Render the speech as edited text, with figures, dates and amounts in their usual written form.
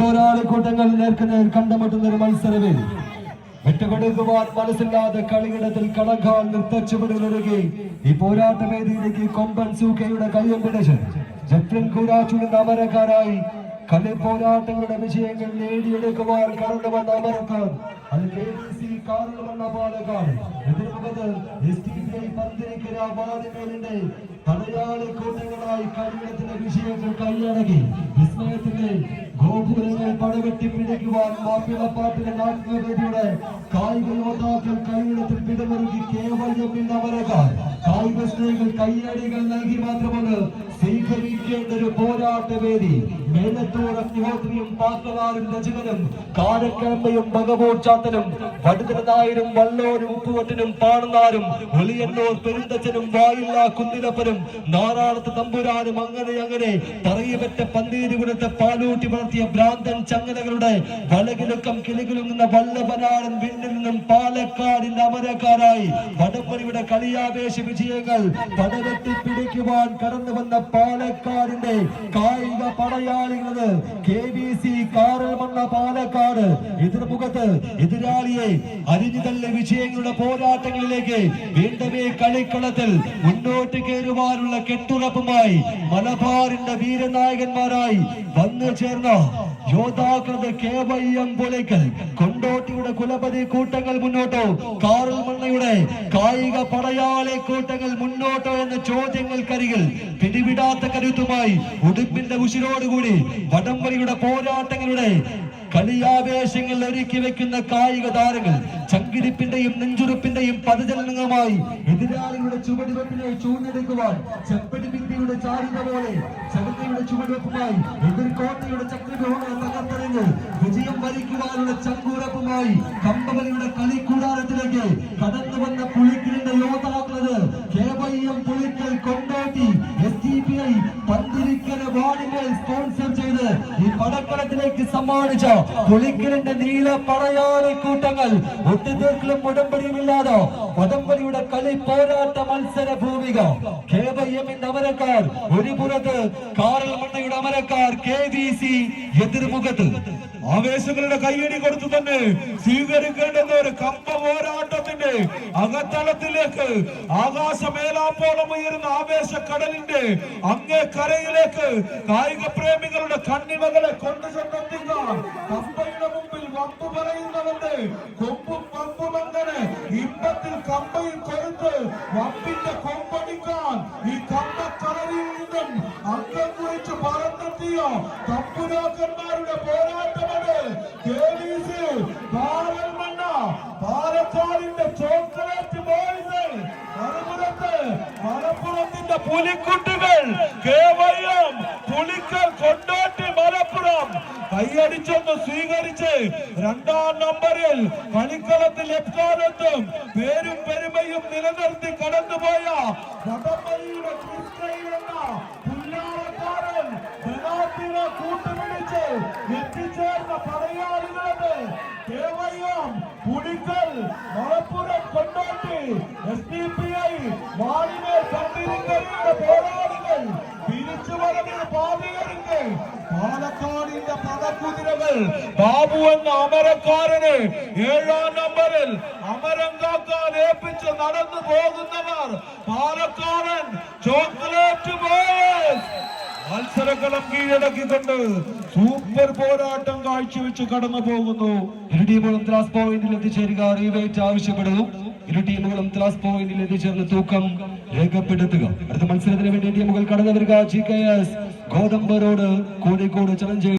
പോരാളിക്കൂട്ടങ്ങൾ നേർക്കുനേർ കണ്ടുമുട്ടുന്ന ഒരു മത്സരവേദി. വിട്ടുകൊടുക്കുവാൻ മനസ്സില്ലാതെ കളിയിടത്തിൽ കണക്കാൽ നിർത്തച്ചുവടുകളൊരുകി ഈ പോരാട്ട വേദിയിലേക്ക് കൊമ്പൻ സൂക്കയുടെ കയ്യം പിടിച്ച് ജഫ്രിൻ കൂരാച്ചുവിന്റെ അമരക്കാരായി കളി പോരാട്ടങ്ങളുടെ വിജയങ്ങൾ നേടിയെടുക്കുവാൻ കടന്നു വന്ന അമരക്കാർ അത് KBC കാറിൽ വന്ന പാലക്കാട് എതിർമുഖത്ത് STPI പന്തിരിക്കര വാദിമേലിന്റെ പടയാളി കൂട്ടങ്ങളായി കളിയിടത്തിന്റെ വിജയങ്ങൾ കൈയടക്കി വിസ്മയത്തിന്റെ ഗോപുരങ്ങൾ പടവെട്ടി പിടിക്കുവാൻ മാപ്പിളപ്പാട്ടിന്റെ നാടകവേദിയുടെ കായിക യോദ്ധാക്കൾ കളിയിടത്തിൽ പിടമൊരുക്കി കേവലത്തിന്റെ അമരക്കാർ കായിക സ്ത്രീകൾ കയ്യടികൾ നൽകി മാത്രമല്ല സ്വീകരിക്കേണ്ട ഒരു പോരാട്ട വേദി. മേലത്തൂർ അഗ്നിഹോത്രിയും പാക്കലാറും രചകനും കാരക്കമ്പയും ഭഗവോച്ചാത്തനും വടുതനായരും വള്ളോരും ഉപ്പുവട്ടനും പാണനാരും ഒളിയന്നൂർ പെരുന്തച്ചനും വായില്ല കുന്നിലപ്പനും നാറാണത്ത് തമ്പുരാനും അങ്ങനെ പറയപ്പെട്ട പന്തീരുകുണത്തെ പാലൂട്ടി വളർത്തിയ ഭ്രാന്തൻ ചങ്ങലകളുടെ വളകിലുക്കം കിളികുലുങ്ങുന്ന വല്ലഭനാടൻ വീണ്ടിൽ നിന്നും പാലക്കാടിന്റെ അമരക്കാരായി വടംവലിയുടെ കളിയാവേശ വിജയങ്ങൾ പടവെട്ടി പിടിക്കുവാൻ കടന്നു വന്ന പാലക്കാടിന്റെ കായിക പടയാളികളത് KBC കാറിൽ വന്ന പാലക്കാട് എതിർമുഖത്ത് എതിരാളിയെ അരിഞ്ഞുതള്ളി വിജയങ്ങളുടെ പോരാട്ടങ്ങളിലേക്ക് വീണ്ടവേ കളിക്കളത്തിൽ മുന്നോട്ട് കയറുവാനുള്ള കെട്ടുറപ്പുമായി മലബാറിന്റെ വീരനായകന്മാരായി വന്നു ചേർന്ന യോദ്ധാക്കളുടെ KYM പുലയ്ക്കൽ കൊണ്ടോട്ടിയുടെ കുലപതി കൂട്ടങ്ങൾ മുന്നോട്ടോ കാറിൽ മണ്ണയുടെ കായിക പടയാളി കൂട്ടങ്ങൾ മുന്നോട്ടോ എന്ന ചോദ്യങ്ങൾക്കരികിൽ പിടിവിടാത്ത കരുത്തുമായി ഉടുപ്പിന്റെ ഉശിരോടുകൂടി വടംവലിയുടെ പോരാട്ടങ്ങളുടെ കളിയാവേശങ്ങൾ ഒരുക്കി വെക്കുന്ന കായിക താരങ്ങൾ ചങ്കിടിപ്പിന്റെയും നെഞ്ചുറുപ്പിന്റെയും പദചലനങ്ങളുമായി എതിരാളികളുടെ ചുവടുവെപ്പിനെ ചൂണ്ടെടുക്കുവാൻ ചെപ്പടിപ്പിന്റെയുടെ ചാരുത പോലെ ചടുതയുടെ ചുവടുവെപ്പുമായി എതിർകോട്ടയുടെ ചക്രവ്യൂഹങ്ങളെ തകർത്തെറിഞ്ഞ് വിജയം വരിക്കുവാനുള്ള ചങ്കൂറപ്പുമായി കമ്പവലിയുടെ കളിക്കൂടാരത്തിലേക്ക് കടന്നു വന്ന പുലിക്കലിന്റെ യോദ്ധാക്കളത് KYM പുലിക്കൽ കൊണ്ടോട്ടി STPI പന്തിരിക്കര വാർഡിനെ സ്പോൺസർ ചെയ്ത് ഈ പടക്കളത്തിലേക്ക് സമ്മാനിച്ച പുലിക്കലിന്റെ നീല പടയാളി കൂട്ടങ്ങൾ ഒത്തുതീർക്കലും ഉടമ്പടിയുമില്ലാതെ വടംവലിയുടെ കളി പോരാട്ട മത്സര ഭൂമിക KYMന്റെ അമരക്കാർ ഒരു പുറത്ത് കാറിൽ മണ്ണയുടെ അമരക്കാർ KBC എതിർമുഖത്ത് ആവേശങ്ങളുടെ കയ്യടി കൊടുത്തു തന്നെ സ്വീകരിക്കേണ്ടുന്ന ഒരു കമ്പ പോരാട്ടത്തിന്റെ അകത്തളത്തിലേക്ക് ആകാശമേലാപ്പോളം ഉയരുന്ന ആവേശക്കടലിന്റെ അങ്ങേ കരയിലേക്ക് കായിക പ്രേമികളുടെ കണ്ണിമകളെ കൊണ്ടുചെന്നെത്തിക്കാൻ കമ്പയുടെ മുമ്പിൽ വമ്പു പറയുന്നവന്റെ കൊമ്പും വമ്പും അങ്ങനെ ഇമ്പത്തിൽ കമ്പയിൽ കൊടുത്ത് വമ്പിന്റെ കൊമ്പടിക്കാൻ ഈ കമ്പക്കടലിൽ നിന്നും അംഗം കുറിച്ച് പറന്നെത്തിയ തമ്പുരാക്കന്മാരുടെ പോരാട്ടമാണ് KBC പാറൽമണ്ണ പാലക്കാടിന്റെ ചോക്ലേറ്റ് ബോയ്സ് മലപ്പുറത്തിന്റെ പുലിക്കുട്ടികൾ KYM പുലിക്കൽ കൊണ്ടോട്ടി മലപ്പുറം കൈയടിച്ചൊന്ന് സ്വീകരിച്ച് രണ്ടാം നമ്പറിൽ കളിക്കളത്തിൽ എക്കാലത്തും പേരും പെരുമയും നിലനിർത്തി കടന്നുപോയ വടംവലിയുടെ പുല്ലാളക്കാരൻ കൂട്ടുപിടിച്ച് എത്തിച്ചേർന്ന പടയാളികളത് KYM പുലിക്കൽ മലപ്പുറം കൊണ്ടോട്ടി STPI വാളിനെ പന്തിരിക്കലിന്റെ പോരാളികൾ തിരിച്ചുവരവിന് പാതകരിക്ക് പാലക്കാടിന്റെ പടക്കുതിരകൾ ബാബു എന്ന അമരക്കാരന് 7ാം നമ്പറിൽ അമരം കാക്കാൻ ഏൽപ്പിച്ച് നടന്നു പോകുന്നവർ പാലക്കാടൻ ചോക്ലേറ്റ് ബോയ്സ് മത്സരക്കളം കീഴടക്കിക്കൊണ്ട് സൂപ്പർ പോരാട്ടം കാഴ്ചവെച്ച് കടന്നു പോകുന്നു. ഇരു ടീമുകളും ത്രാസ് പോയിന്റിൽ എത്തിച്ചേരുക റീവൈറ്റ് ആവശ്യപ്പെടുന്നു. ഇരു ടീമുകളും ത്രാസ് പോയിന്റിൽ എത്തിച്ചേർന്ന് തൂക്കം രേഖപ്പെടുത്തുക. അടുത്ത മത്സരത്തിന് വേണ്ടി ടീമുകൾ കടന്നു വരിക. GKS ഗോതമ്പ് റോഡ് കോഴിക്കോട് ചലഞ്ച്